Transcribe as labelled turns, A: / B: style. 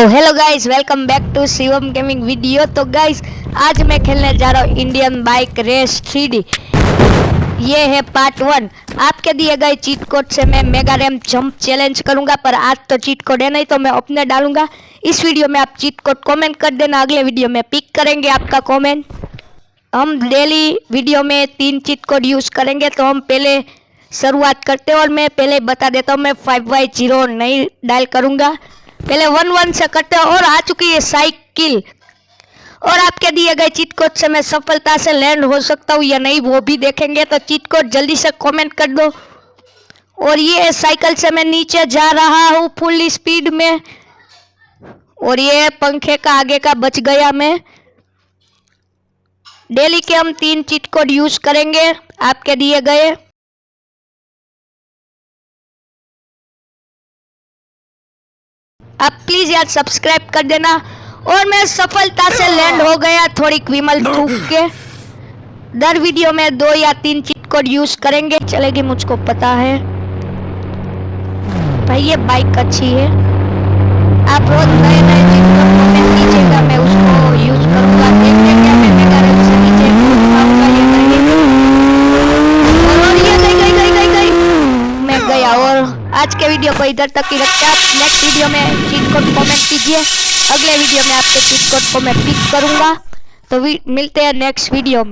A: Hello guys, welcome back to Shivam gaming video. तो guys आज मैं खेलने जा रहा हूँ इंडियन बाइक रेस 3D। ये है पार्ट 1। आपके दिए गए चीट कोड से मैं मेगा रैम जंप चैलेंज करूंगा, पर आज तो चीट कोड है नहीं तो मैं अपने डालूंगा। इस वीडियो में आप चीट कोड कमेंट कर देना, अगले वीडियो में पिक करेंगे आपका कमेंट। हम डेली वीडियो में 3 चीट कोड यूज़ करेंगे। तो हम पहले शुरुआत करते हैं और मैं पहले बता देता हूँ, मैं 5x0 नहीं डायल करूँगा, पहले 1-1 से करते हैं। और आ चुकी है साइकिल, और आपके दिए गए चीट कोड से मैं सफलता से लैंड हो सकता हूँ या नहीं वो भी देखेंगे। तो चीट कोड जल्दी से कमेंट कर दो। और ये साइकिल से मैं नीचे जा रहा हूँ फुल स्पीड में, और ये पंखे का आगे का बच गया मैं। डेली के हम 3 चीट कोड यूज करेंगे आपके दिए गए। आप प्लीज यार सब्सक्राइब कर देना। और मैं सफलता से लैंड हो गया थोड़ी विमल थूक के। दर वीडियो में 2 या 3 चीट कोड यूज करेंगे, चलेगी मुझको पता है भाई। ये बाइक अच्छी है, आप रोज नए नए चीट कोड कमेंट कीजिएगा, मैं उसको यूज करूंगा। देखते क्या मैं मेगा रैम से नीचे कूद पाऊंगा या नहीं। और ये गई मैं गया। और आज के वीडियो को इधर तक ही रखते हैं। आप नेक्स्ट वीडियो में चीट कोड कमेंट कीजिए, अगले वीडियो में आपके चीट कोड को मैं पिक करूंगा। तो मिलते हैं नेक्स्ट वीडियो में।